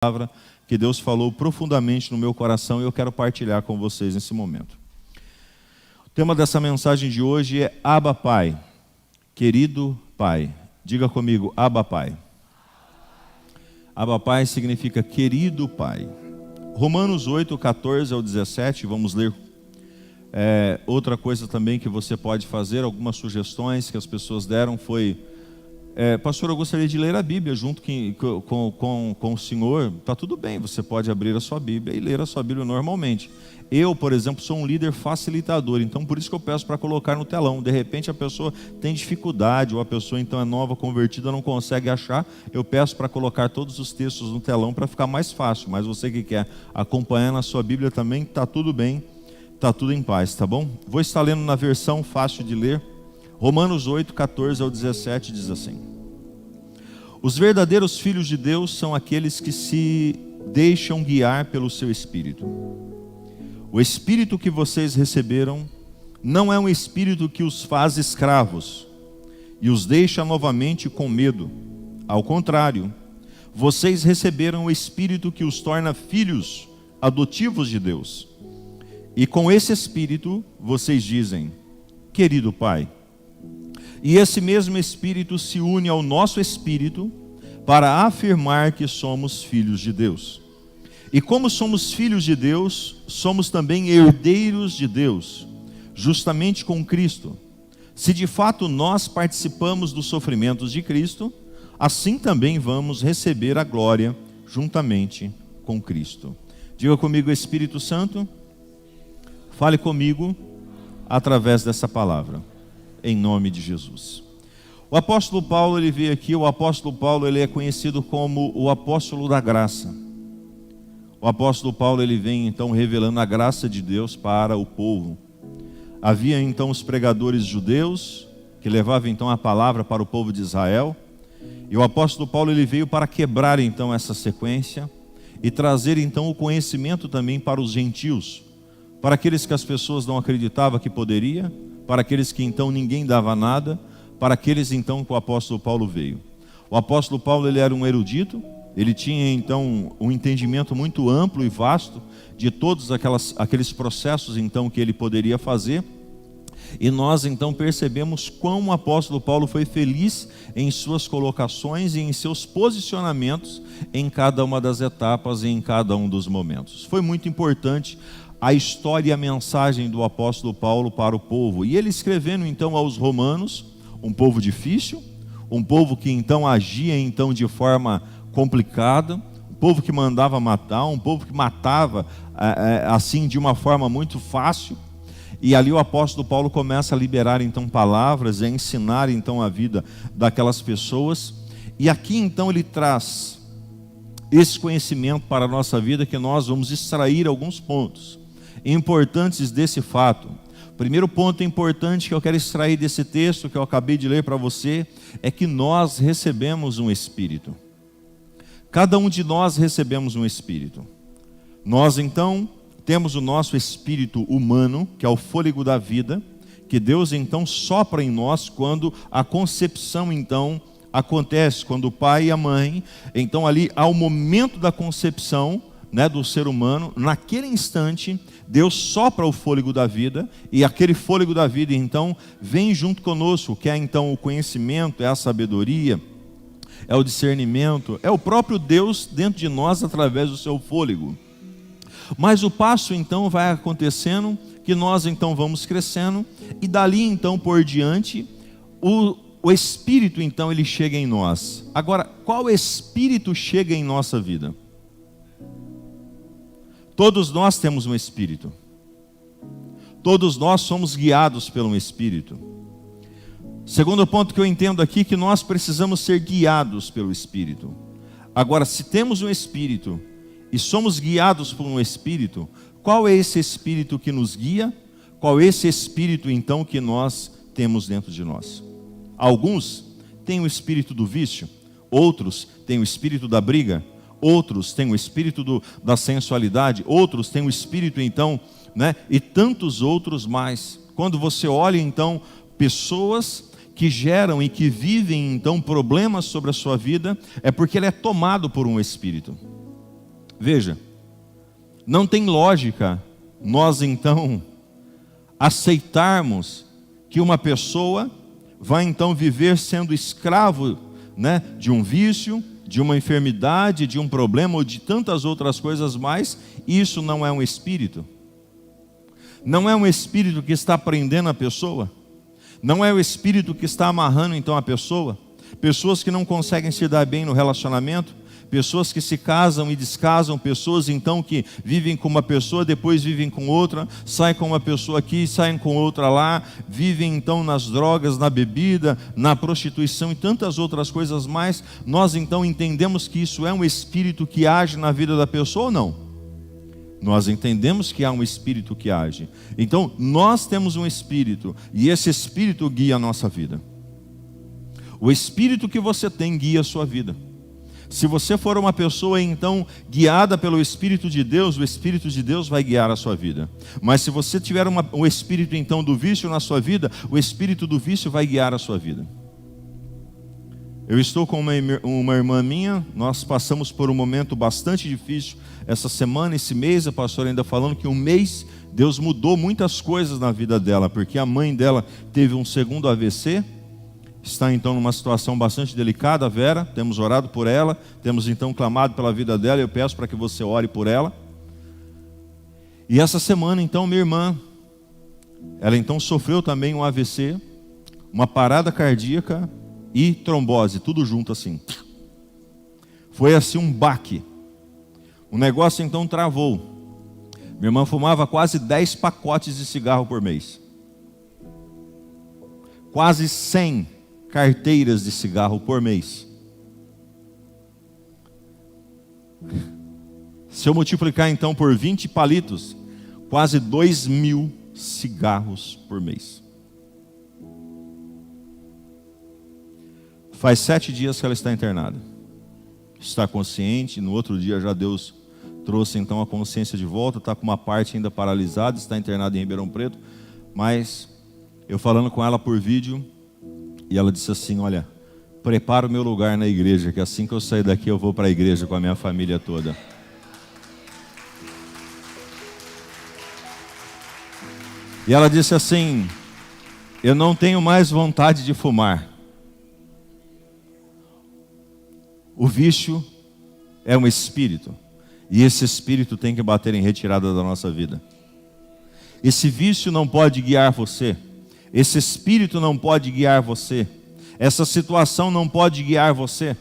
palavra que Deus falou profundamente no meu coração e eu quero partilhar com vocês nesse momento. O tema dessa mensagem de hoje é Abba Pai, querido Pai. Diga comigo, Abba Pai. Abba Pai significa querido Pai. Romanos 8, 14 ao 17, vamos ler. Outra coisa também que você pode fazer, algumas sugestões que as pessoas deram foi... pastor, eu gostaria de ler a Bíblia junto com o senhor. Está tudo bem, você pode abrir a sua Bíblia e ler a sua Bíblia normalmente. Eu, por exemplo, sou um líder facilitador, então por isso que eu peço para colocar no telão. De repente a pessoa tem dificuldade, ou a pessoa então é nova, convertida, não consegue achar. Eu peço para colocar todos os textos no telão para ficar mais fácil. Mas você que quer acompanhar na sua Bíblia também, está tudo bem, está tudo em paz, tá bom? Vou estar lendo na versão fácil de ler. Romanos 8, 14 ao 17 diz assim: Os verdadeiros filhos de Deus são aqueles que se deixam guiar pelo seu Espírito. O Espírito que vocês receberam não é um Espírito que os faz escravos e os deixa novamente com medo. Ao contrário, vocês receberam o Espírito que os torna filhos adotivos de Deus. E com esse Espírito vocês dizem, querido Pai. E esse mesmo Espírito se une ao nosso Espírito para afirmar que somos filhos de Deus. E como somos filhos de Deus, somos também herdeiros de Deus, justamente com Cristo. Se de fato nós participamos dos sofrimentos de Cristo, assim também vamos receber a glória juntamente com Cristo. Diga comigo, Espírito Santo, fale comigo através dessa palavra. Em nome de Jesus. O apóstolo Paulo, ele veio aqui, o apóstolo Paulo, ele é conhecido como o apóstolo da graça. O apóstolo Paulo, ele vem então revelando a graça de Deus para o povo. Havia então os pregadores judeus, que levavam então a palavra para o povo de Israel. E o apóstolo Paulo, ele veio para quebrar então essa sequência e trazer então o conhecimento também para os gentios. Para aqueles que as pessoas não acreditavam que poderia, para aqueles que então ninguém dava nada, para aqueles então que o apóstolo Paulo veio. O apóstolo Paulo, ele era um erudito, ele tinha então um entendimento muito amplo e vasto de todos aqueles processos então que ele poderia fazer. E nós então percebemos quão o apóstolo Paulo foi feliz em suas colocações e em seus posicionamentos em cada uma das etapas e em cada um dos momentos. Foi muito importante a história e a mensagem do apóstolo Paulo para o povo. E ele escrevendo então aos romanos, um povo difícil, um povo que então agia então de forma complicada, um povo que mandava matar, um povo que matava assim de uma forma muito fácil. E ali o apóstolo Paulo começa a liberar então palavras, a ensinar então a vida daquelas pessoas. E aqui então ele traz esse conhecimento para a nossa vida, que nós vamos extrair alguns pontos importantes desse fato. O primeiro ponto importante que eu quero extrair desse texto que eu acabei de ler para você é que nós recebemos um Espírito. Cada um de nós recebemos um Espírito. Nós então temos o nosso espírito humano, que é o fôlego da vida, que Deus então sopra em nós quando a concepção então acontece, quando o pai e a mãe, então ali ao momento da concepção, do ser humano, naquele instante, Deus sopra o fôlego da vida, e aquele fôlego da vida então vem junto conosco, que é então o conhecimento, é a sabedoria, é o discernimento, é o próprio Deus dentro de nós através do seu fôlego. Mas o passo então vai acontecendo, que nós então vamos crescendo, e dali então por diante, o Espírito então ele chega em nós. Agora, qual Espírito chega em nossa vida? Todos nós temos um Espírito. Todos nós somos guiados por um Espírito. Segundo ponto que eu entendo aqui, que nós precisamos ser guiados pelo Espírito. Agora, se temos um Espírito e somos guiados por um Espírito, qual é esse Espírito que nos guia? Qual é esse Espírito então que nós temos dentro de nós? Alguns têm o espírito do vício, outros têm o espírito da briga, outros têm o espírito da sensualidade, outros têm o espírito então, e tantos outros mais. Quando você olha então pessoas que geram e que vivem então problemas sobre a sua vida, é porque ele é tomado por um espírito. Veja, não tem lógica nós então aceitarmos que uma pessoa vai então viver sendo escravo, né, de um vício, de uma enfermidade, de um problema ou de tantas outras coisas mais. Isso não é um espírito. Não é um espírito que está prendendo a pessoa. Não é o espírito que está amarrando então a pessoa. Pessoas que não conseguem se dar bem no relacionamento, pessoas que se casam e descasam, pessoas então que vivem com uma pessoa, depois vivem com outra, saem com uma pessoa aqui, saem com outra lá, vivem então nas drogas, na bebida, na prostituição e tantas outras coisas mais. Nós então entendemos que isso é um espírito que age na vida da pessoa ou não? Nós entendemos que há um espírito que age. Então nós temos um espírito e esse espírito guia a nossa vida. O espírito que você tem guia a sua vida. Se você for uma pessoa então guiada pelo Espírito de Deus, o Espírito de Deus vai guiar a sua vida. Mas se você tiver o espírito então do vício na sua vida, o espírito do vício vai guiar a sua vida. Eu estou com uma irmã minha, nós passamos por um momento bastante difícil essa semana, esse mês, a pastora ainda falando que um mês Deus mudou muitas coisas na vida dela, porque a mãe dela teve um segundo AVC, está então numa situação bastante delicada, a Vera, temos orado por ela, temos então clamado pela vida dela, eu peço para que você ore por ela. E essa semana então minha irmã, ela então sofreu também um AVC, uma parada cardíaca e trombose, tudo junto assim. Foi assim um baque, o negócio então travou. Minha irmã fumava quase 10 pacotes de cigarro por mês, quase 100 carteiras de cigarro por mês. Se eu multiplicar então por 20 palitos, quase 2.000 cigarros por mês. Faz 7 dias que ela está internada. Está consciente, no outro dia já Deus trouxe então a consciência de volta, está com uma parte ainda paralisada, está internada em Ribeirão Preto, mas eu falando com ela por vídeo, e ela disse assim, olha, prepara o meu lugar na igreja, que assim que eu sair daqui eu vou para a igreja com a minha família toda. E ela disse assim, eu não tenho mais vontade de fumar. O vício é um espírito, e esse espírito tem que bater em retirada da nossa vida. Esse vício não pode guiar você. Esse espírito não pode guiar você. Essa situação não pode guiar você.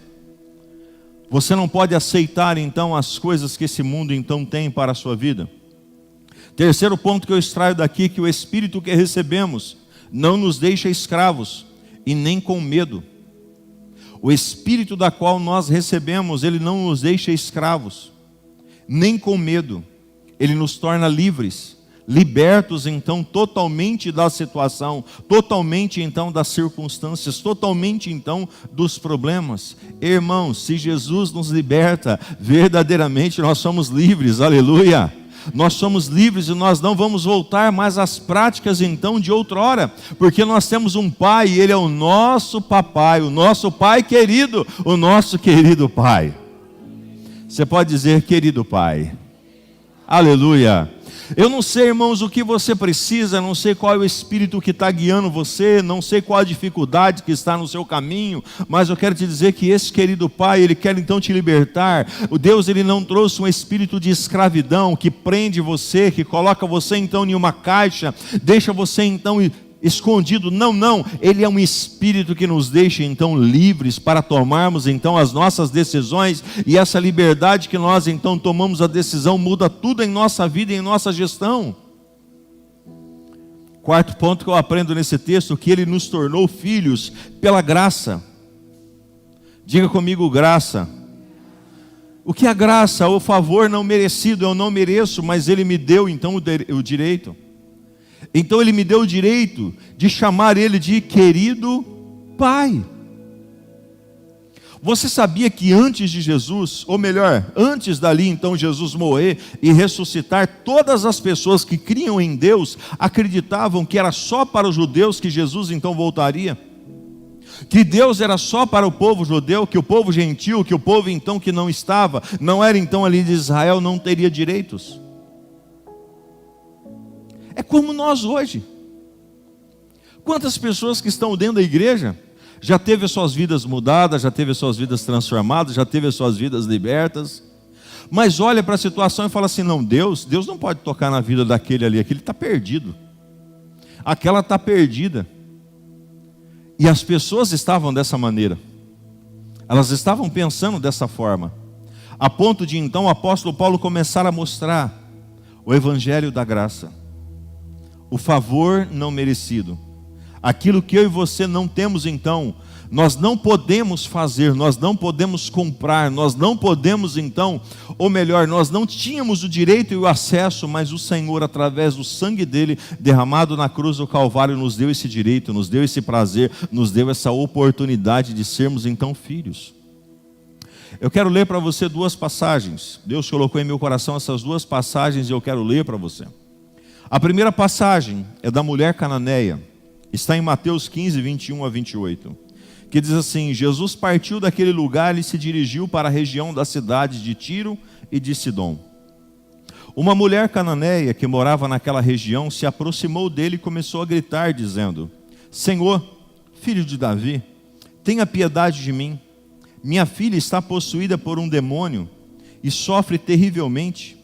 Você não pode aceitar então as coisas que esse mundo então tem para a sua vida. Terceiro ponto que eu extraio daqui, que o espírito que recebemos não nos deixa escravos e nem com medo. O espírito da qual nós recebemos, ele não nos deixa escravos, nem com medo. Ele nos torna livres. Libertos então totalmente da situação, totalmente então das circunstâncias, totalmente então dos problemas. Irmãos, se Jesus nos liberta, verdadeiramente nós somos livres, aleluia. Nós somos livres e nós não vamos voltar mais às práticas então de outrora, porque nós temos um Pai e Ele é o nosso papai, o nosso Pai querido, o nosso querido Pai. Você pode dizer, querido Pai, aleluia. Eu não sei, irmãos, o que você precisa, não sei qual é o espírito que está guiando você, não sei qual a dificuldade que está no seu caminho, mas eu quero te dizer que esse querido Pai, Ele quer então te libertar. O Deus, Ele não trouxe um espírito de escravidão que prende você, que coloca você então em uma caixa, deixa você então escondido. Não, Ele é um espírito que nos deixa então livres para tomarmos então as nossas decisões, e essa liberdade que nós então tomamos a decisão muda tudo em nossa vida e em nossa gestão. Quarto ponto que eu aprendo nesse texto, que Ele nos tornou filhos pela graça. Diga comigo, graça. O que é graça? O favor não merecido. Eu não mereço, mas Ele me deu então o direito. Então Ele me deu o direito de chamar Ele de querido Pai. Você sabia que antes de Jesus, ou melhor, antes dali então Jesus morrer e ressuscitar, todas as pessoas que criam em Deus acreditavam que era só para os judeus que Jesus então voltaria? que Deus era só para o povo judeu, que o povo gentil, que o povo então que não estava, não era então ali de Israel, não teria direitos. É como nós hoje. Quantas pessoas que estão dentro da igreja já teve as suas vidas mudadas, já teve as suas vidas transformadas, já teve as suas vidas libertas, mas olha para a situação e fala assim, não, Deus não pode tocar na vida daquele ali, aquele está perdido, aquela está perdida. E as pessoas estavam dessa maneira, elas estavam pensando dessa forma, a ponto de então o apóstolo Paulo começar a mostrar o evangelho da graça, o favor não merecido, aquilo que eu e você não temos então, nós não podemos fazer, nós não podemos comprar, nós não podemos então, ou melhor, nós não tínhamos o direito e o acesso, mas o Senhor, através do sangue dele, derramado na cruz do Calvário, nos deu esse direito, nos deu esse prazer, nos deu essa oportunidade de sermos então filhos. Eu quero ler para você duas passagens, Deus colocou em meu coração essas duas passagens e eu quero ler para você. A primeira passagem é da mulher cananeia, está em Mateus 15, 21 a 28, que diz assim, Jesus partiu daquele lugar e se dirigiu para a região das cidades de Tiro e de Sidom. Uma mulher cananeia que morava naquela região se aproximou dele e começou a gritar, dizendo, Senhor, filho de Davi, tenha piedade de mim, minha filha está possuída por um demônio e sofre terrivelmente.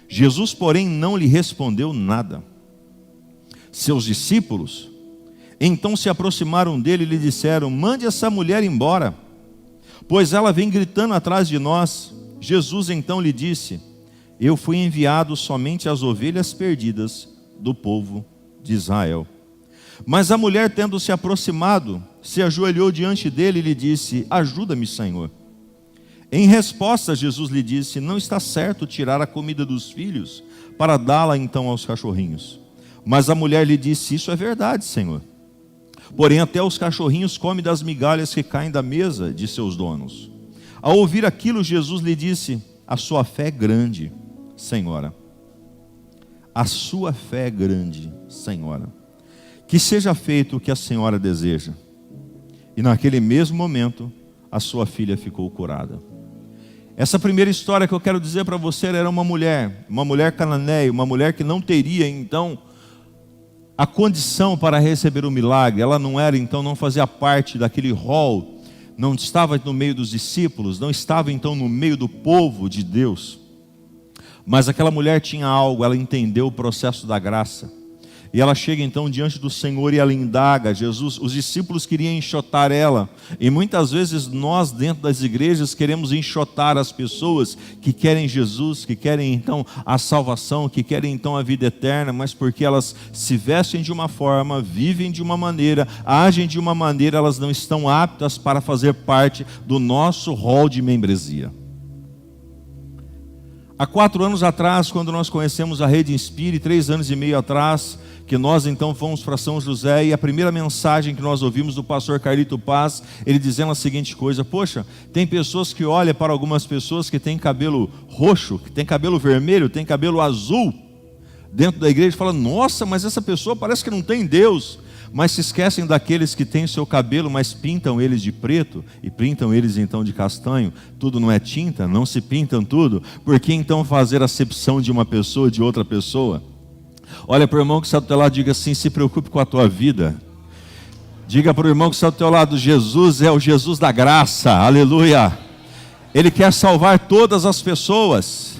Jesus, porém, não lhe respondeu nada. Seus discípulos então se aproximaram dele e lhe disseram, mande essa mulher embora, pois ela vem gritando atrás de nós. Jesus então lhe disse, eu fui enviado somente às ovelhas perdidas do povo de Israel. Mas a mulher, tendo se aproximado, se ajoelhou diante dele e lhe disse, ajuda-me, Senhor. Em resposta, Jesus lhe disse, não está certo tirar a comida dos filhos para dá-la então aos cachorrinhos. Mas a mulher lhe disse, isso é verdade, Senhor. Porém até os cachorrinhos comem das migalhas que caem da mesa de seus donos. Ao ouvir aquilo, Jesus lhe disse, a sua fé é grande, Senhora. A sua fé é grande, Senhora. Que seja feito o que a senhora deseja. E naquele mesmo momento, a sua filha ficou curada. Essa primeira história que eu quero dizer para você era uma mulher cananeia, uma mulher que não teria então a condição para receber o milagre. Ela não era então, não fazia parte daquele rol, não estava no meio dos discípulos, não estava então no meio do povo de Deus. Mas aquela mulher tinha algo, ela entendeu o processo da graça. E ela chega então diante do Senhor e ela indaga. Jesus, os discípulos queriam enxotar ela. E muitas vezes nós dentro das igrejas queremos enxotar as pessoas que querem Jesus, que querem então a salvação, que querem então a vida eterna, mas porque elas se vestem de uma forma, vivem de uma maneira, agem de uma maneira, elas não estão aptas para fazer parte do nosso rol de membresia. Há 4 anos atrás, quando nós conhecemos a Rede Inspire, 3 anos e meio atrás, que nós então fomos para São José, e a primeira mensagem que nós ouvimos do pastor Carlito Paz, ele dizendo a seguinte coisa, poxa, tem pessoas que olham para algumas pessoas que têm cabelo roxo, que têm cabelo vermelho, têm cabelo azul, dentro da igreja, e falam, nossa, mas essa pessoa parece que não tem Deus, mas se esquecem daqueles que têm o seu cabelo, mas pintam eles de preto, e pintam eles então de castanho. Tudo não é tinta, não se pintam tudo, por que então fazer acepção de uma pessoa de outra pessoa? Olha para o irmão que está do teu lado, diga assim, se preocupe com a tua vida. Diga para o irmão que está do teu lado, Jesus é o Jesus da graça, aleluia. Ele quer salvar todas as pessoas.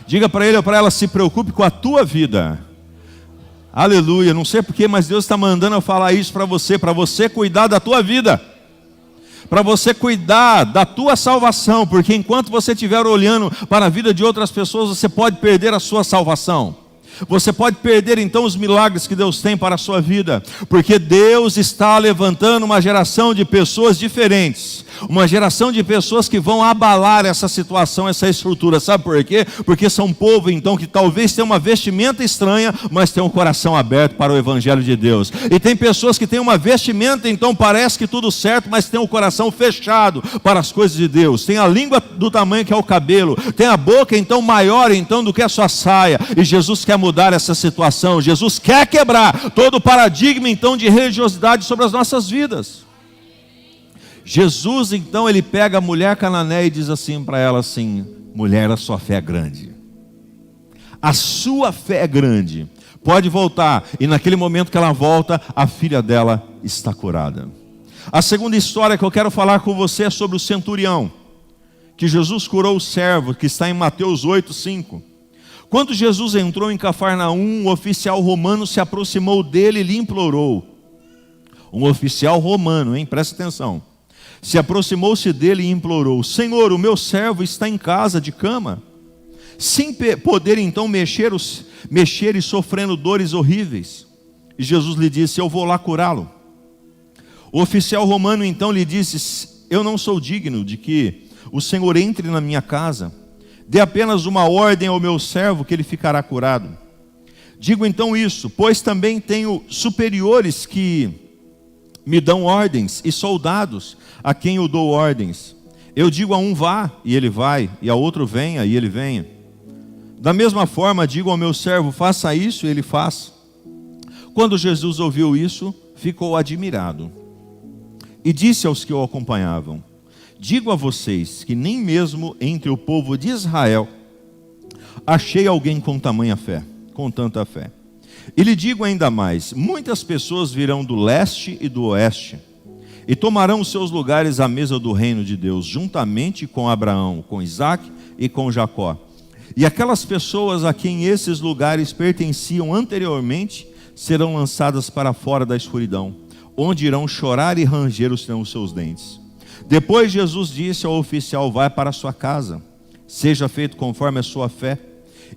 Diga para ele ou para ela, se preocupe com a tua vida. Aleluia, não sei porquê, mas Deus está mandando eu falar isso para você cuidar da tua vida, para você cuidar da tua salvação, porque enquanto você estiver olhando para a vida de outras pessoas, você pode perder a sua salvação. Você pode perder então os milagres que Deus tem para a sua vida, porque Deus está levantando uma geração de pessoas diferentes, uma geração de pessoas que vão abalar essa situação, essa estrutura. Sabe por quê? Porque são um povo então que talvez tenha uma vestimenta estranha, mas tem um coração aberto para o Evangelho de Deus. E tem pessoas que têm uma vestimenta, então parece que tudo certo, mas tem o coração fechado para as coisas de Deus. Tem a língua do tamanho que é o cabelo, tem a boca então maior então do que a sua saia. E Jesus quer mudar essa situação. Jesus quer quebrar todo o paradigma então de religiosidade sobre as nossas vidas. Jesus então ele pega a mulher cananeia e diz assim para ela assim: mulher, a sua fé é grande, a sua fé é grande, pode voltar. E naquele momento que ela volta, a filha dela está curada. A segunda história que eu quero falar com você é sobre o centurião, que Jesus curou o servo, que está em Mateus 8:5. Quando Jesus entrou em Cafarnaum, um oficial romano se aproximou dele e lhe implorou. Um oficial romano, hein? Presta atenção. Se aproximou-se dele e implorou: Senhor, o meu servo está em casa de cama, sem poder então mexer e sofrendo dores horríveis. E Jesus lhe disse: eu vou lá curá-lo. O oficial romano então lhe disse: eu não sou digno de que o Senhor entre na minha casa. Dê apenas uma ordem ao meu servo que ele ficará curado. Digo então isso, pois também tenho superiores que me dão ordens, e soldados a quem eu dou ordens. Eu digo a um vá, e ele vai, e a outro venha, e ele venha. Da mesma forma digo ao meu servo: faça isso, e ele faz. Quando Jesus ouviu isso, ficou admirado, e disse aos que o acompanhavam: digo a vocês que nem mesmo entre o povo de Israel achei alguém com tamanha fé, com tanta fé. E lhe digo ainda mais: muitas pessoas virão do leste e do oeste, e tomarão os seus lugares à mesa do reino de Deus, juntamente com Abraão, com Isaque e com Jacó. E aquelas pessoas a quem esses lugares pertenciam anteriormente serão lançadas para fora da escuridão, onde irão chorar e ranger os seus dentes. Depois Jesus disse ao oficial: vai para a sua casa, seja feito conforme a sua fé.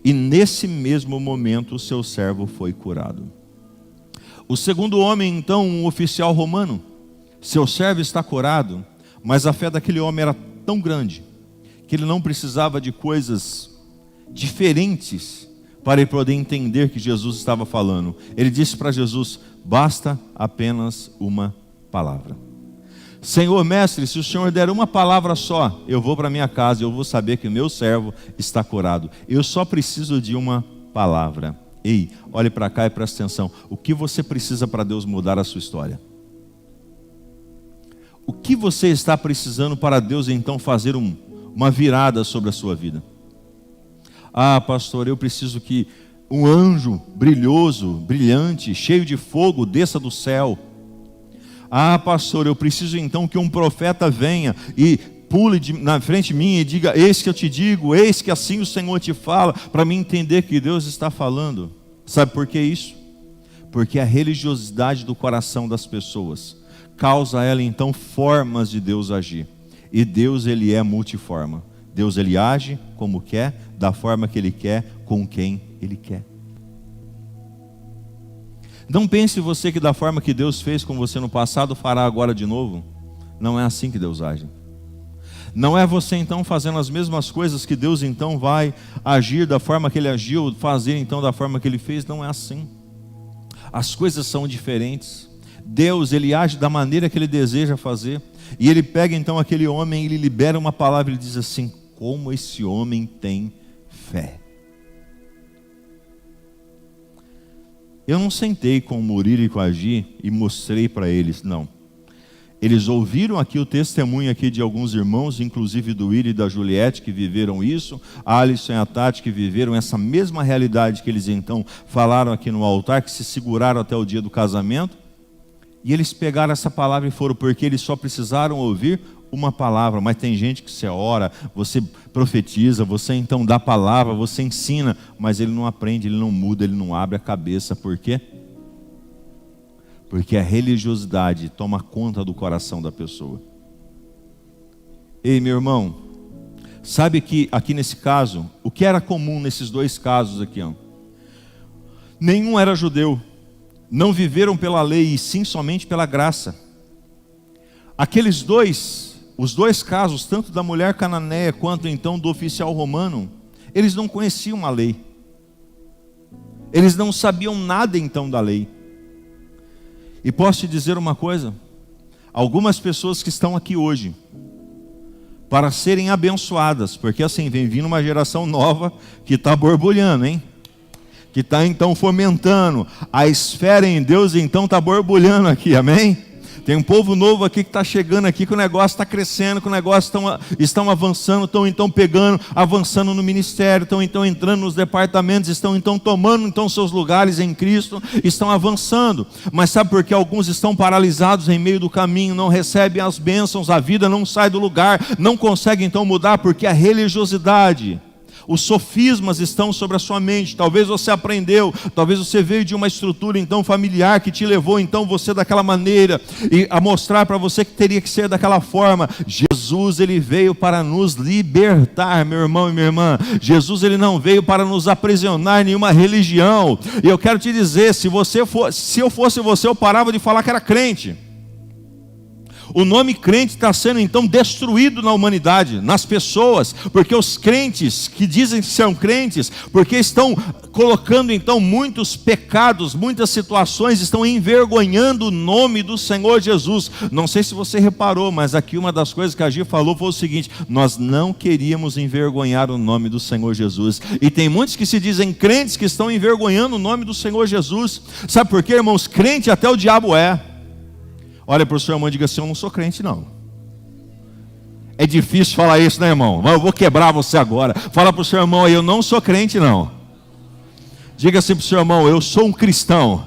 E nesse mesmo momento o seu servo foi curado. O segundo homem então, um oficial romano: seu servo está curado. Mas a fé daquele homem era tão grande que ele não precisava de coisas diferentes para ele poder entender que Jesus estava falando. Ele disse para Jesus: basta apenas uma palavra. Senhor, mestre, se o Senhor der uma palavra só, eu vou para minha casa e eu vou saber que o meu servo está curado. Eu só preciso de uma palavra. Ei, olhe para cá e preste atenção. O que você precisa para Deus mudar a sua história? O que você está precisando para Deus então fazer uma virada sobre a sua vida? Ah, pastor, eu preciso que um anjo brilhoso, brilhante, cheio de fogo desça do céu. Ah, pastor, eu preciso então que um profeta venha e pule na frente de mim e diga: eis que eu te digo, eis que assim o Senhor te fala, para mim entender que Deus está falando. Sabe por que isso? Porque a religiosidade do coração das pessoas causa a ela então formas de Deus agir. E Deus, ele é multiforma. Deus, ele age como quer, da forma que ele quer, com quem ele quer. Não pense você que da forma que Deus fez com você no passado, fará agora de novo. Não é assim que Deus age. Não é você então fazendo as mesmas coisas que Deus então vai agir da forma que ele agiu, fazer então da forma que ele fez. Não é assim. As coisas são diferentes. Deus, ele age da maneira que ele deseja fazer. E ele pega então aquele homem e ele libera uma palavra e ele diz assim: como esse homem tem fé. Eu não sentei com o Murilo e com a Gi e mostrei para eles, não. Eles ouviram aqui o testemunho aqui de alguns irmãos, inclusive do Willi e da Juliette, que viveram isso, a Alisson e a Tati, que viveram essa mesma realidade que eles então falaram aqui no altar, que se seguraram até o dia do casamento. E eles pegaram essa palavra e foram, porque eles só precisaram ouvir uma palavra. Mas tem gente que você ora, você profetiza, você então dá palavra, você ensina, mas ele não aprende, ele não muda, ele não abre a cabeça. Por quê? Porque a religiosidade toma conta do coração da pessoa. Ei, meu irmão, sabe que aqui nesse caso, o que era comum nesses dois casos aqui, ó? Nenhum era judeu, não viveram pela lei, e sim somente pela graça. Aqueles dois, os dois casos, tanto da mulher cananeia quanto então do oficial romano, eles não conheciam a lei. Eles não sabiam nada então da lei. E posso te dizer uma coisa: algumas pessoas que estão aqui hoje, para serem abençoadas, porque assim, vem vindo uma geração nova que está borbulhando, hein? Que está então fomentando, a esfera em Deus então está borbulhando aqui, amém? Tem um povo novo aqui que está chegando aqui, que o negócio está crescendo, que o negócio estão avançando, estão então pegando, avançando no ministério, estão então entrando nos departamentos, estão então tomando então seus lugares em Cristo, estão avançando. Mas sabe por que alguns estão paralisados em meio do caminho, não recebem as bênçãos, a vida não sai do lugar, não conseguem então mudar? Porque a religiosidade, os sofismas estão sobre a sua mente. Talvez você aprendeu, talvez você veio de uma estrutura então familiar que te levou então você daquela maneira e a mostrar para você que teria que ser daquela forma. Jesus, ele veio para nos libertar, meu irmão e minha irmã. Jesus, ele não veio para nos aprisionar em nenhuma religião. E eu quero te dizer, se eu fosse você, eu parava de falar que era crente. O nome crente está sendo então destruído na humanidade, nas pessoas, porque os crentes que dizem que são crentes, porque estão colocando então muitos pecados, muitas situações, estão envergonhando o nome do Senhor Jesus. Não sei se você reparou, mas aqui uma das coisas que a Gi falou foi o seguinte: nós não queríamos envergonhar o nome do Senhor Jesus. E tem muitos que se dizem crentes que estão envergonhando o nome do Senhor Jesus. Sabe por quê, irmãos? Crente até o diabo é. Olha para o seu irmão e diga assim: eu não sou crente não. É difícil falar isso, né, irmão? Mas eu vou quebrar você agora. Fala para o seu irmão aí: eu não sou crente não. Diga assim para o seu irmão: eu sou um cristão.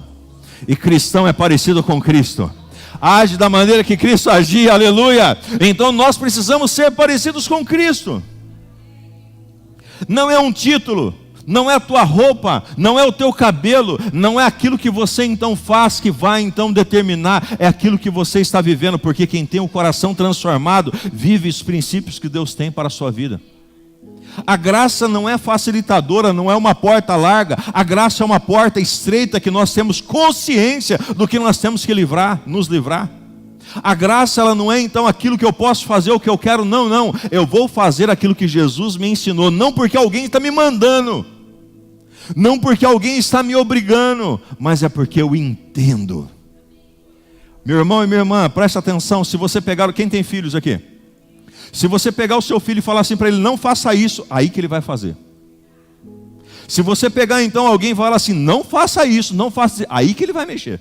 E cristão é parecido com Cristo. Age da maneira que Cristo agia, aleluia. Então nós precisamos ser parecidos com Cristo. Não é um título, não é a tua roupa, não é o teu cabelo, não é aquilo que você então faz que vai então determinar, é aquilo que você está vivendo, porque quem tem o coração transformado vive os princípios que Deus tem para a sua vida. A graça não é facilitadora, não é uma porta larga, a graça é uma porta estreita que nós temos consciência do que nós temos que nos livrar. A graça, ela não é então aquilo que eu posso fazer o que eu quero, não, eu vou fazer aquilo que Jesus me ensinou, não porque alguém está me mandando, não porque alguém está me obrigando, mas é porque eu entendo. Meu irmão e minha irmã, presta atenção. Se você pegar, quem tem filhos aqui? Se você pegar o seu filho e falar assim para ele: não faça isso, aí que ele vai fazer. Se você pegar então alguém e falar assim: não faça isso, não faça isso, aí que ele vai mexer.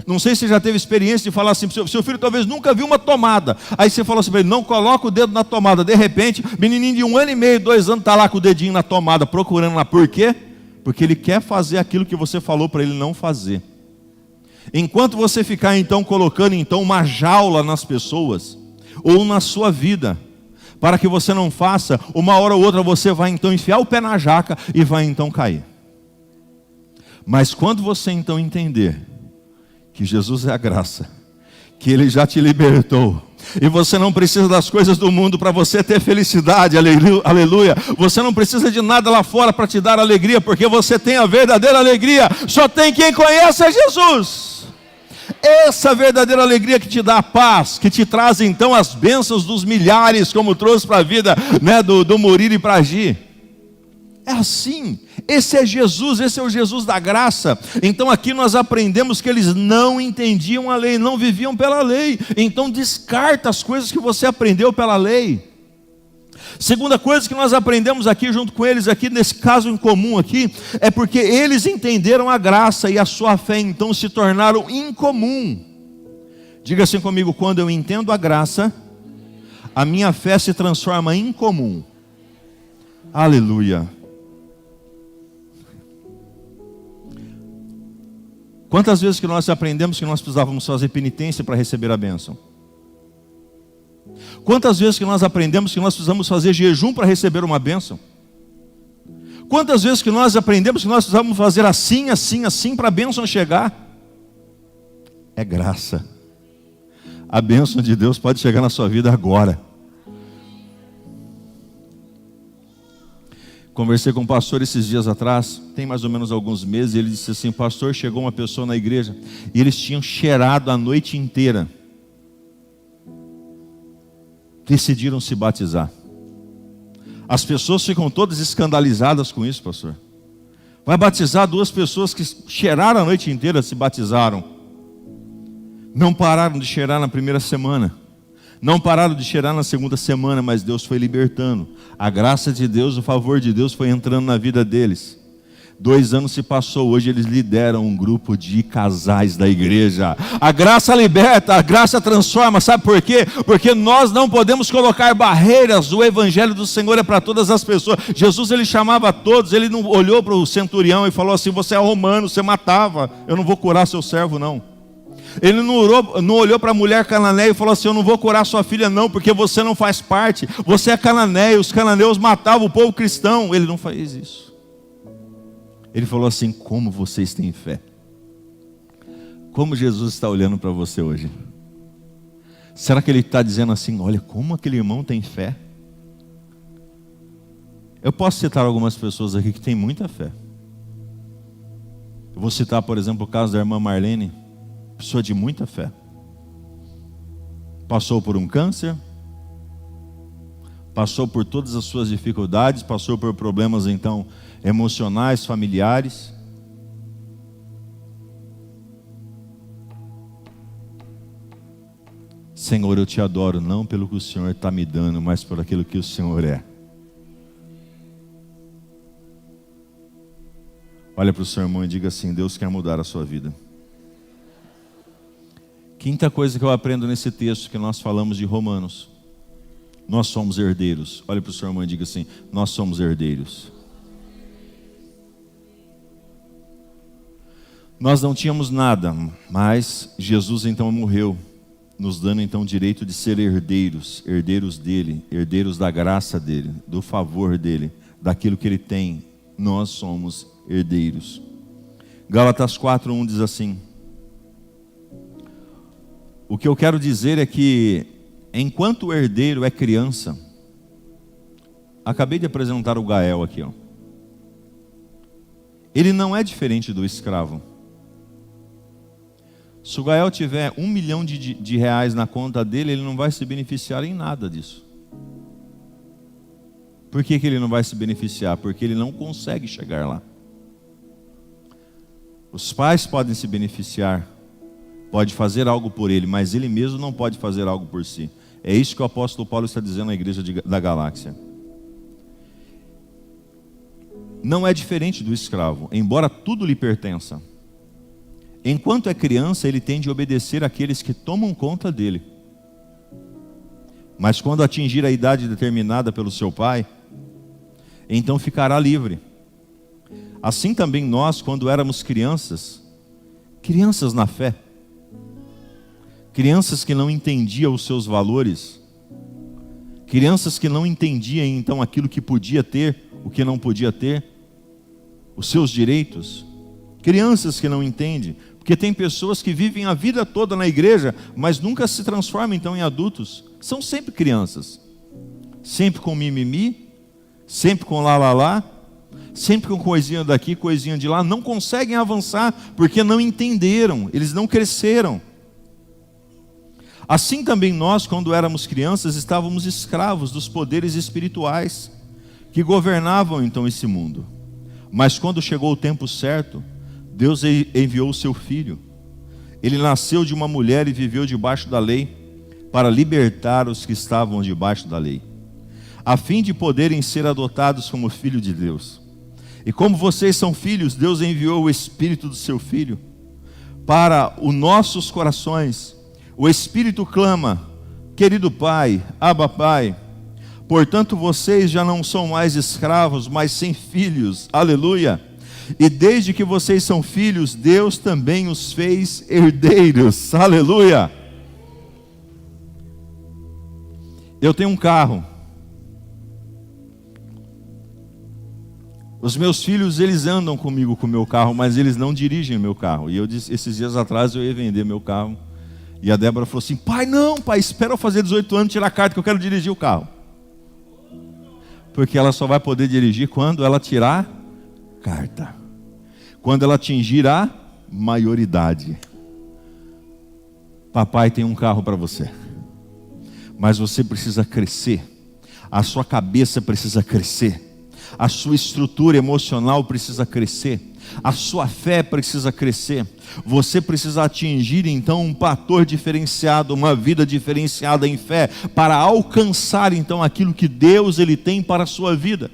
Não sei se você já teve experiência de falar assim: seu filho talvez nunca viu uma tomada. Aí você falou assim para ele: não coloca o dedo na tomada. De repente, menininho de 1 ano e meio, 2 anos, está lá com o dedinho na tomada, procurando lá. Por quê? Porque ele quer fazer aquilo que você falou para ele não fazer. Enquanto você ficar então colocando então uma jaula nas pessoas, ou na sua vida, para que você não faça, uma hora ou outra você vai então enfiar o pé na jaca e vai então cair. Mas quando você então entender que Jesus é a graça, que Ele já te libertou, e você não precisa das coisas do mundo para você ter felicidade, aleluia. Você não precisa de nada lá fora para te dar alegria, porque você tem a verdadeira alegria. Só tem quem conhece a Jesus. Essa verdadeira alegria que te dá a paz, que te traz então as bênçãos dos milhares, como trouxe para a vida, né, do Murilo e para a Gi. É assim, esse é Jesus, esse é o Jesus da graça. Então aqui nós aprendemos que eles não entendiam a lei, não viviam pela lei. Então descarta as coisas que você aprendeu pela lei. Segunda coisa que nós aprendemos aqui junto com eles, aqui nesse caso em comum aqui, é porque eles entenderam a graça e a sua fé então se tornaram incomum. Diga assim comigo: quando eu entendo a graça, a minha fé se transforma em comum. Aleluia. Quantas vezes que nós aprendemos que nós precisávamos fazer penitência para receber a bênção? Quantas vezes que nós aprendemos que nós precisamos fazer jejum para receber uma bênção? Quantas vezes que nós aprendemos que nós precisamos fazer assim, assim, assim para a bênção chegar? É graça. A bênção de Deus pode chegar na sua vida agora. Conversei com um pastor esses dias atrás, tem mais ou menos alguns meses, e ele disse assim: pastor, chegou uma pessoa na igreja, e eles tinham cheirado a noite inteira. Decidiram se batizar. As pessoas ficam todas escandalizadas com isso, pastor. Vai batizar 2 pessoas que cheiraram a noite inteira, se batizaram. Não pararam de cheirar na primeira semana. Não pararam de cheirar na segunda semana, mas Deus foi libertando. A graça de Deus, o favor de Deus foi entrando na vida deles. 2 anos se passou, hoje eles lideram um grupo de casais da igreja. A graça liberta, a graça transforma, sabe por quê? Porque nós não podemos colocar barreiras, o evangelho do Senhor é para todas as pessoas. Jesus, ele chamava a todos, ele não olhou para o centurião e falou assim: você é romano, você matava, eu não vou curar seu servo não. Ele não olhou para a mulher cananeia e falou assim: eu não vou curar sua filha não, porque você não faz parte, você é cananeia, os cananeus matavam o povo cristão. Ele não fez isso. Ele falou assim: como vocês têm fé? Como Jesus está olhando para você hoje? Será que ele está dizendo assim: olha como aquele irmão tem fé? Eu posso citar algumas pessoas aqui que têm muita fé. Eu vou citar, por exemplo, o caso da irmã Marlene, pessoa de muita fé. Passou por um câncer, passou por todas as suas dificuldades, passou por problemas então emocionais, familiares. Senhor, eu te adoro, não pelo que o Senhor está me dando, mas por aquilo que o Senhor é. Olha para o seu irmão e diga assim: Deus quer mudar a sua vida. Quinta coisa que eu aprendo nesse texto que nós falamos de Romanos: nós somos herdeiros. Olha para o seu irmão e diga assim: nós somos herdeiros. Nós não tínhamos nada, mas Jesus então morreu, nos dando então o direito de ser herdeiros, herdeiros dele, herdeiros da graça dele, do favor dele, daquilo que ele tem. Nós somos herdeiros. Gálatas 4:1 diz assim: o que eu quero dizer é que enquanto o herdeiro é criança, acabei de apresentar o Gael aqui, ó. Ele não é diferente do escravo. Se o Gael tiver 1 milhão de reais na conta dele, ele não vai se beneficiar em nada disso. Por que ele não vai se beneficiar? Porque ele não consegue chegar lá. Os pais podem se beneficiar, pode fazer algo por ele, mas ele mesmo não pode fazer algo por si. É isso que o apóstolo Paulo está dizendo à igreja da Galáxia. Não é diferente do escravo, embora tudo lhe pertença. Enquanto é criança, ele tem de obedecer àqueles que tomam conta dele. Mas quando atingir a idade determinada pelo seu pai, então ficará livre. Assim também nós, quando éramos crianças na fé, crianças que não entendiam os seus valores, crianças que não entendiam então aquilo que podia ter, o que não podia ter, os seus direitos, crianças que não entendem, porque tem pessoas que vivem a vida toda na igreja, mas nunca se transformam então em adultos, são sempre crianças, sempre com mimimi, sempre com lá, sempre com coisinha daqui, coisinha de lá, não conseguem avançar, porque não entenderam, eles não cresceram. Assim também nós, quando éramos crianças, estávamos escravos dos poderes espirituais, que governavam então esse mundo. Mas quando chegou o tempo certo, Deus enviou o seu Filho. Ele nasceu de uma mulher e viveu debaixo da lei, para libertar os que estavam debaixo da lei, a fim de poderem ser adotados como filho de Deus. E como vocês são filhos, Deus enviou o Espírito do seu Filho para os nossos corações. O Espírito clama: querido Pai, Abba Pai. Portanto vocês já não são mais escravos, mas sim filhos. Aleluia. E desde que vocês são filhos, Deus também os fez herdeiros. Aleluia. Eu tenho um carro. Os meus filhos, eles andam comigo com o meu carro, mas eles não dirigem o meu carro. E eu disse, esses dias atrás eu ia vender meu carro. E a Débora falou assim: pai, espera eu fazer 18 anos, tirar a carta que eu quero dirigir o carro. Porque ela só vai poder dirigir quando ela tirar carta, quando ela atingir a maioridade. Papai tem um carro para você, mas você precisa crescer, a sua cabeça precisa crescer, a sua estrutura emocional precisa crescer, a sua fé precisa crescer, você precisa atingir então um fator diferenciado, uma vida diferenciada em fé, para alcançar então aquilo que Deus ele tem para a sua vida.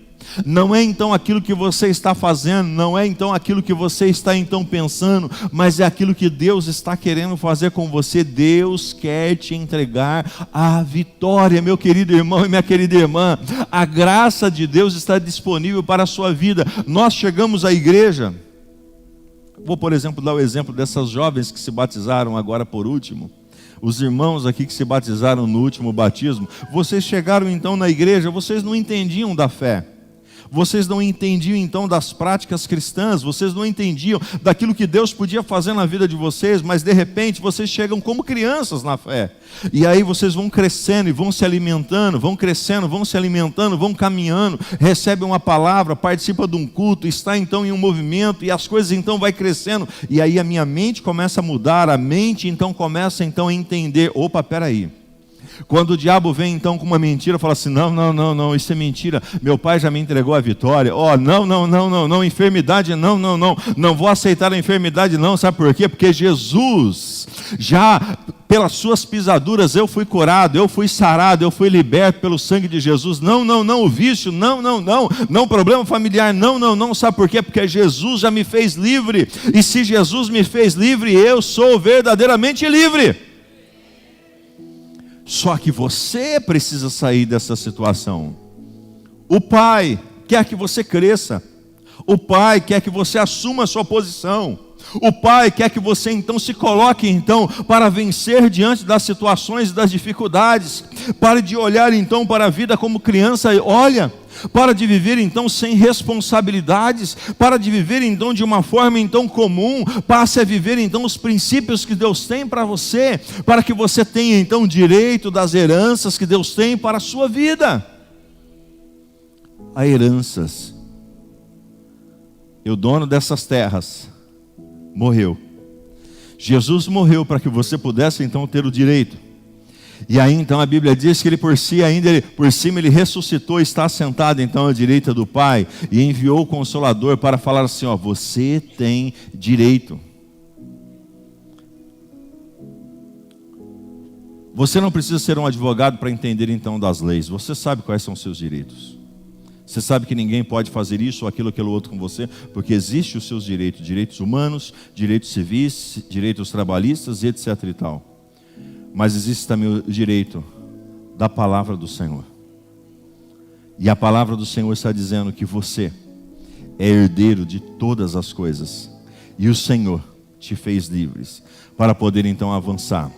Não é então aquilo que você está fazendo, não é então aquilo que você está então pensando, mas é aquilo que Deus está querendo fazer com você. Deus quer te entregar a vitória, meu querido irmão e minha querida irmã. A graça de Deus está disponível para a sua vida. Nós chegamos à igreja, vou por exemplo dar o exemplo dessas jovens que se batizaram agora por último. Os irmãos aqui que se batizaram no último batismo, vocês chegaram então na igreja, vocês não entendiam da fé. Vocês não entendiam então das práticas cristãs, vocês não entendiam daquilo que Deus podia fazer na vida de vocês, mas de repente vocês chegam como crianças na fé. E aí vocês vão crescendo e vão se alimentando, vão crescendo, vão se alimentando, vão caminhando, recebem uma palavra, participam de um culto, está então em um movimento e as coisas então vai crescendo. E aí a minha mente começa a mudar, a mente então começa então a entender, opa, peraí. Quando o diabo vem então com uma mentira, fala assim, não, isso é mentira, meu pai já me entregou a vitória, não, enfermidade, não vou aceitar a enfermidade não, sabe por quê? Porque Jesus, já pelas suas pisaduras eu fui curado, eu fui sarado, eu fui liberto pelo sangue de Jesus, não, o vício, não, problema familiar, não, sabe por quê? Porque Jesus já me fez livre, e se Jesus me fez livre, eu sou verdadeiramente livre. Só que você precisa sair dessa situação. O Pai quer que você cresça. O Pai quer que você assuma a sua posição. O Pai quer que você então se coloque então para vencer diante das situações e das dificuldades. Pare de olhar então para a vida como criança. Olha, para de viver então sem responsabilidades, para de viver então de uma forma então comum, passe a viver então os princípios que Deus tem para você, para que você tenha então direito das heranças que Deus tem para a sua vida. Há heranças. E o dono dessas terras morreu. Jesus morreu para que você pudesse então ter o direito. E aí então a Bíblia diz que ele por cima ele ressuscitou, está sentado então à direita do Pai e enviou o Consolador para falar assim, você tem direito. Você não precisa ser um advogado para entender então das leis, você sabe quais são os seus direitos. Você sabe que ninguém pode fazer isso ou aquilo outro com você, porque existem os seus direitos, direitos humanos, direitos civis, direitos trabalhistas e etc e tal. Mas existe também o direito da palavra do Senhor. E a palavra do Senhor está dizendo que você é herdeiro de todas as coisas. E o Senhor te fez livres para poder então avançar,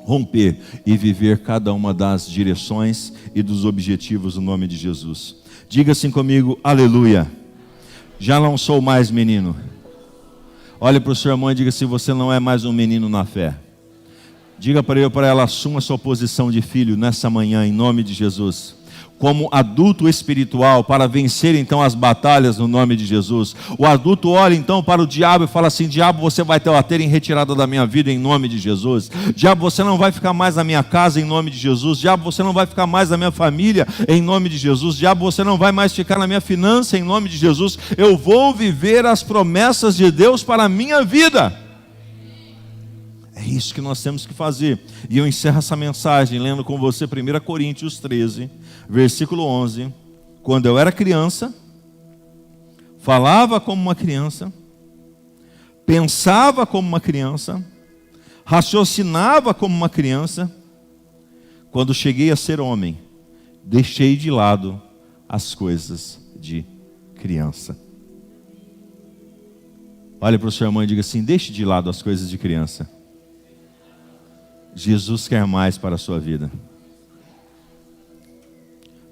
romper e viver cada uma das direções e dos objetivos no nome de Jesus. Diga assim comigo, aleluia. Já não sou mais menino. Olhe para o seu irmão e diga assim, você não é mais um menino na fé. Diga para ele ou para ela, assuma sua posição de filho nessa manhã, em nome de Jesus. Como adulto espiritual, para vencer então as batalhas no nome de Jesus. O adulto olha então para o diabo e fala assim, diabo, você vai ter em retirada da minha vida em nome de Jesus. Diabo, você não vai ficar mais na minha casa em nome de Jesus. Diabo, você não vai ficar mais na minha família em nome de Jesus. Diabo, você não vai mais ficar na minha finança em nome de Jesus. Eu vou viver as promessas de Deus para a minha vida. É isso que nós temos que fazer. E eu encerro essa mensagem lendo com você 1 Coríntios 13, versículo 11. Quando eu era criança, falava como uma criança, pensava como uma criança, raciocinava como uma criança. Quando cheguei a ser homem, deixei de lado as coisas de criança. Olhe para o seu irmão e diga assim, deixe de lado as coisas de criança. Jesus quer mais para a sua vida.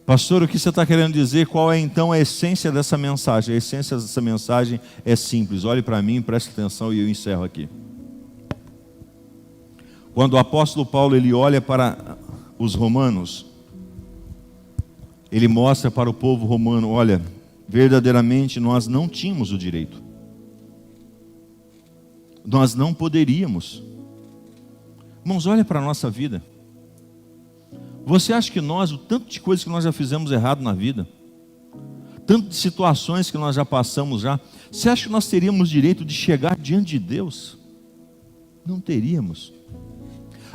Pastor, o que você está querendo dizer? Qual é então a essência dessa mensagem? A essência dessa mensagem é simples. Olhe para mim, preste atenção e eu encerro aqui. Quando o apóstolo Paulo ele olha para os romanos, ele mostra para o povo romano, olha, verdadeiramente nós não tínhamos o direito. Nós não poderíamos. Irmãos, olha para a nossa vida. Você acha que nós, o tanto de coisas que nós já fizemos errado na vida, tanto de situações que nós já passamos já, você acha que nós teríamos direito de chegar diante de Deus? Não teríamos.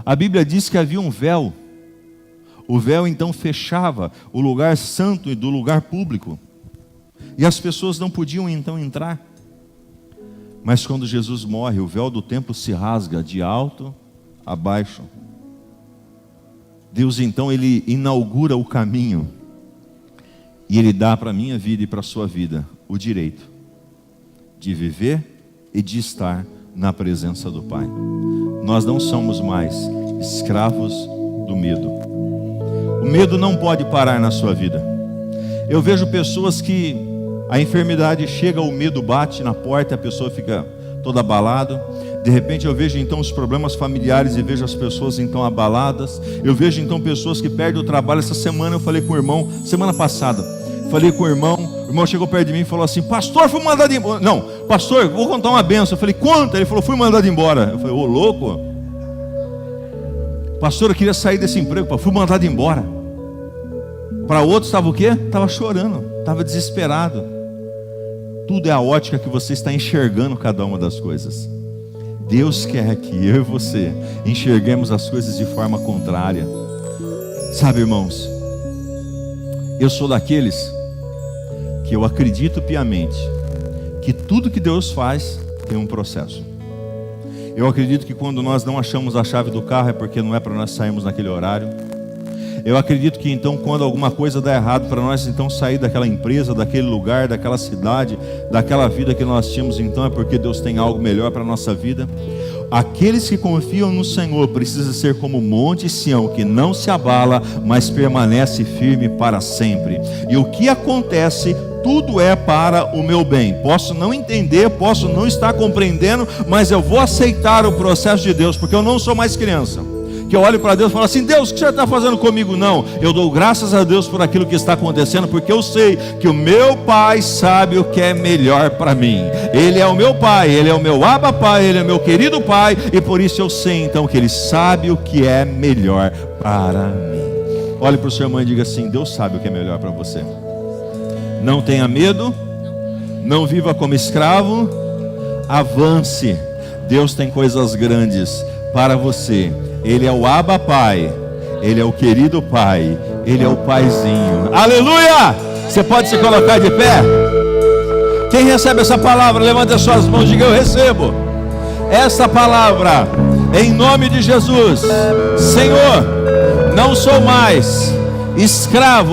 A Bíblia diz que havia um véu. O véu então fechava o lugar santo e do lugar público. E as pessoas não podiam então entrar. Mas quando Jesus morre, o véu do templo se rasga de alto a baixo. Deus então, Ele inaugura o caminho. E Ele dá para a minha vida e para a sua vida o direito de viver e de estar na presença do Pai. Nós não somos mais escravos do medo. O medo não pode parar na sua vida. Eu vejo pessoas que a enfermidade chega, o medo bate na porta, a pessoa fica toda abalada. De repente eu vejo então os problemas familiares e vejo as pessoas então abaladas. Eu vejo então pessoas que perdem o trabalho. Essa semana eu falei com o irmão, semana passada, falei com o irmão chegou perto de mim e falou assim: pastor, fui mandado embora. Não, pastor, vou contar uma benção. Eu falei: conta. Ele falou: fui mandado embora. Eu falei: ô louco, pastor, eu queria sair desse emprego, fui mandado embora. Para outros estava o quê? Estava chorando, estava desesperado. Tudo é a ótica que você está enxergando cada uma das coisas. Deus quer que eu e você enxerguemos as coisas de forma contrária. Sabe, irmãos, eu sou daqueles que eu acredito piamente que tudo que Deus faz tem um processo. Eu acredito que quando nós não achamos a chave do carro é porque não é para nós sairmos naquele horário. Eu acredito que então quando alguma coisa dá errado para nós então sair daquela empresa, daquele lugar, daquela cidade, daquela vida que nós tínhamos, então é porque Deus tem algo melhor para a nossa vida. Aqueles que confiam no Senhor precisam ser como o monte Sião, que não se abala, mas permanece firme para sempre. E o que acontece, tudo é para o meu bem. Posso não entender, posso não estar compreendendo, mas eu vou aceitar o processo de Deus, porque eu não sou mais criança que eu olho para Deus e falo assim: Deus, o que o Senhor está fazendo comigo? Não, eu dou graças a Deus por aquilo que está acontecendo, porque eu sei que o meu Pai sabe o que é melhor para mim. Ele é o meu Pai, Ele é o meu Abba Pai, Ele é o meu querido Pai, e por isso eu sei então que Ele sabe o que é melhor para mim. Olhe para o seu irmão e diga assim: Deus sabe o que é melhor para você. Não tenha medo, não viva como escravo, avance. Deus tem coisas grandes para você. Ele é o Abba Pai, Ele é o querido Pai, Ele é o Paizinho. Aleluia! Você pode se colocar de pé? Quem recebe essa palavra, levante as suas mãos e diga: eu recebo essa palavra em nome de Jesus. Senhor, não sou mais escravo